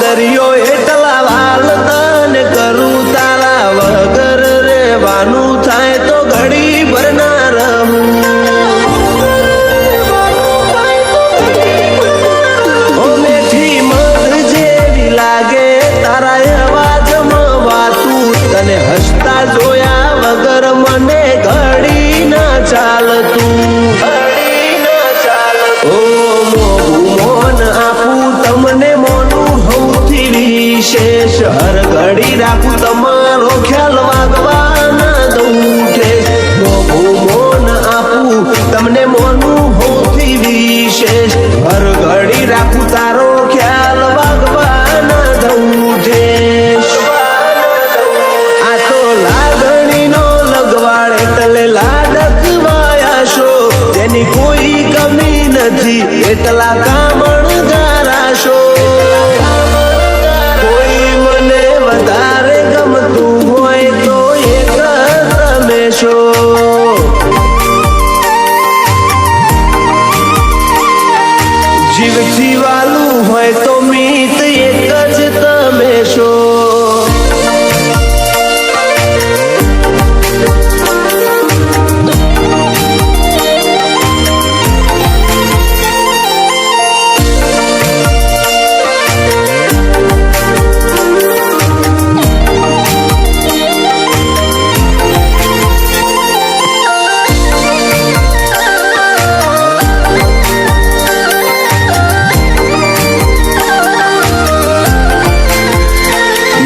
દરિયો એટલા વાલ તને કરું તારા વગર રેવાનું થાય તો ઘડી ભર ના રહું ઓ મેઠી મધ જેવી લાગે તારા અવાજમાં વાતું તને હસતા જોયા વગર મને ઘડી ના ચાલતું ઓ મોન આપું તમને મોનું સૌથી વિશેષ હર ઘડી રાખું તમારો ખ્યાલ વાગવા ના દઉં મોન આપું તમને મોનું સૌથી વિશેષ હર ઘડી રાખું તારો ખ્યાલ વાગવા ના દઉં આ તો લાગણીનો લગવાડ એટલે લાડકવાયાશો તેની કોઈ કમી નથી એટલા કામણગારાશો કોઈ મને વધારે ગમતું હોય તો એક તમે છો જીવથી વાલું હોય તો મિત એક જ તમે છો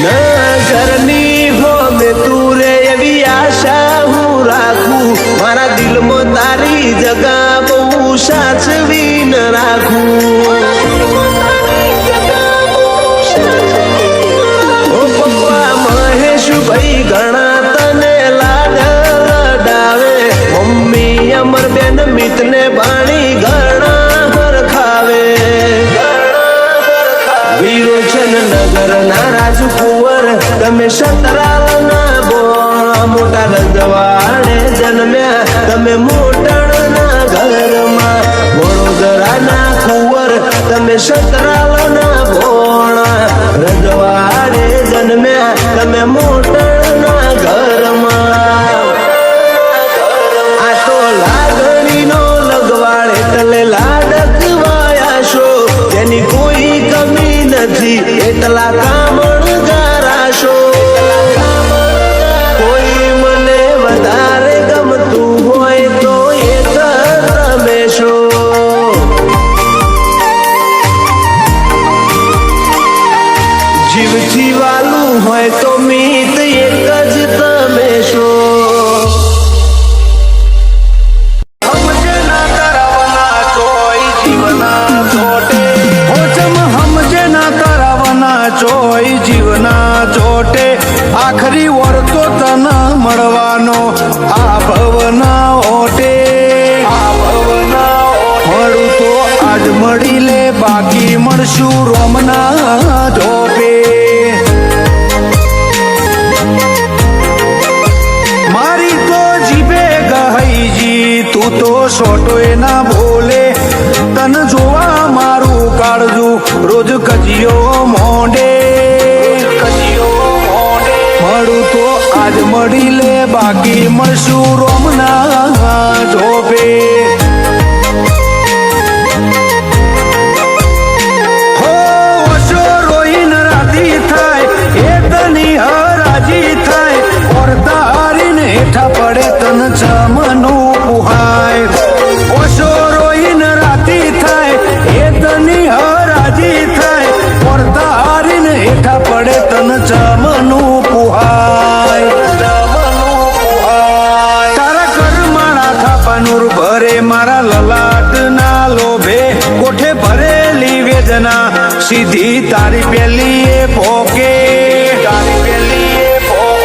નજરની હોમે તું રે એવી આશા હું રાખું મારા દિલમાં તારી જગા બહુ સાચવી ન રાખું ઓ પપ્પા મહેશભાઈ ઘણા તને લાડ લડાવે મમ્મી અમરબેન મિતને બાણી ઘણા હરખાવે વિરોચન નગર ના રાજુ કુંવર તમે સતરાલ ના બોણા મોટા રજવાડે જન્મ્યા તમે મોટણ ના ઘરમાં વડોદરા ના કુંવર તમે સતરાલ ના બોણા રજવાડે જન્મ્યા તમે મોટણ ના ઘરમાં આ તો લાગણીનો લગવાડ એટલે લાડકવાયાશો તેની કોઈ કમી નથી એટલા કામણગારાશો કોઈ મને વધારે ગમતું હોય તો એક તમે છો જીવથી વાલું હોય તો મિત એક જ તમે છો ચોય જીવના ચોટે આખરી વર તો તન મળવાનો આ ભવના ઓટે મળું તો આજ મળી લે બાકી મળશું રોમના ધોપે મારી તો જીભે ગહઈજી તું તો સોટોય ના બોલે તન જોવા મારું કાળજું રોજ કજિયો મોંડે મળું તો આજ મળી લે બાકી મળશું રોમના ધોપે હો વસો રોઈન રાતી થાય એ તની હરાજી થાય ઓરતા હારીને હેઠા પડે તન ચમનું પુહાય વસો રોઈન રાતી થાય એ તની હરાજી થાય ઓરતા હારીને હેઠા પડે તન ચમનું પુહાય તારા કરમાળા થાપાનુર ભરે મારા લલાટ ના લોભે કોઠે ભરેલી વેદના સીધી તારી પેલી એ પોકે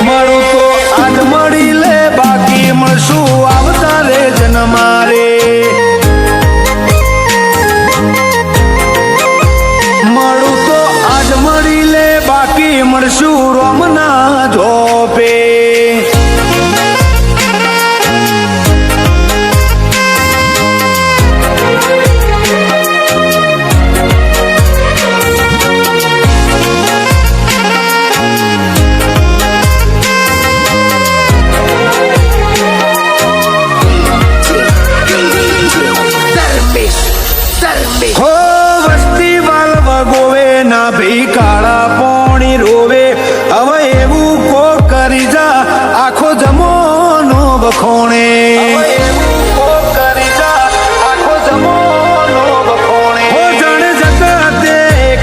મળું તો આજ મળી લે બાકી મળશું આવતા રે જન્મારે મળું તો આજ મળી લે બાકી મળશું રોમના ધોપે વખોણે જાણે જગતે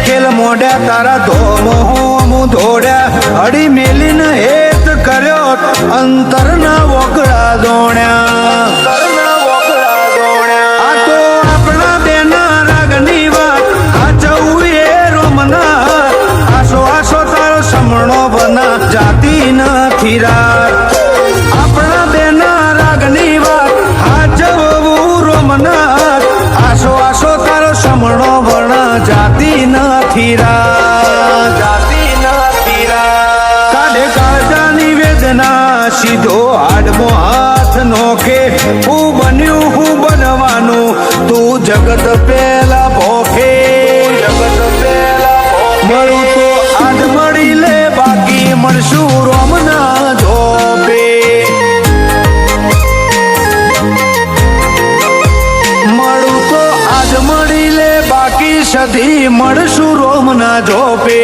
ખેલ મોઢ્યા તારા ધોમો હું ધોડ્યા અડી મેલીને હેત કર્યો અંતરના વોકડા દોણ્યા આ તો આપણા બેના રાગની વાત હાચવું એ રોમના આસો આસો તારો સમણો બના જાતિ નથી રાત આપણા બેના રાગની વાત હાચવું રોમનાથ આસો આસો તારો સમણો બના જાતિ નથી રાત કાઢે કાળજાની વેદના સીધો હાડમો હાથ નોખે હું બન્યું હું બનવાનું તું જગત પેલા ભોખે મળું તો આજ મળી લે બાકી મળશું રોમના જોબે મળું તો આજ મળી લે બાકી સધી મળશું રોમના જોબે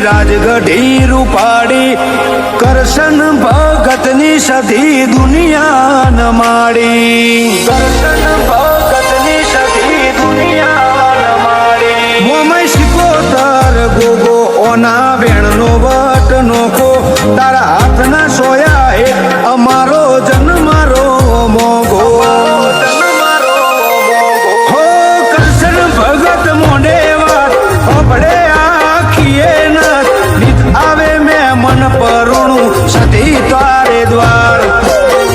રાજગઢી રૂપાડી કરશન ભગતની સધી દુનિયા ન માડી કરશન ભગતની સધી દુનિયા ન માડી મોમય સિકોતર ગોગો ઓના વેણનો વટ નોખો તારા હાથના સોયા હે અમારો જન્મારો મોગો હો કરશન ભગત મોઢે વાત પડે આવે મેં મન પરુણું સતી તારે દ્વાર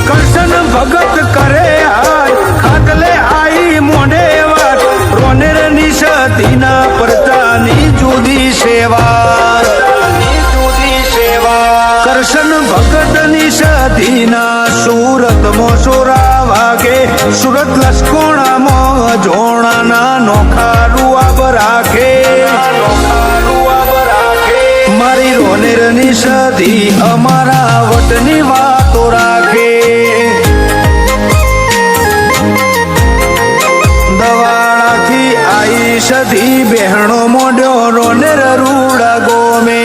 કરશન ભગત કરે આય ખાટલે આઈ મોઢે વાત રોનેર ની સતીના પરતાની જુદી સેવા કરશન ભગત ની સતીના સુરત મોસોરા વાગે સુરત લસકોણામાં જોણાના નોખા રૂઆબ રાખે મારી રોનેરની સધી અમારા વટની વાતો રાખે દવાડાથી આઈ સધી બહેણો મોઢ્યો રોનેર રૂડા ગોમે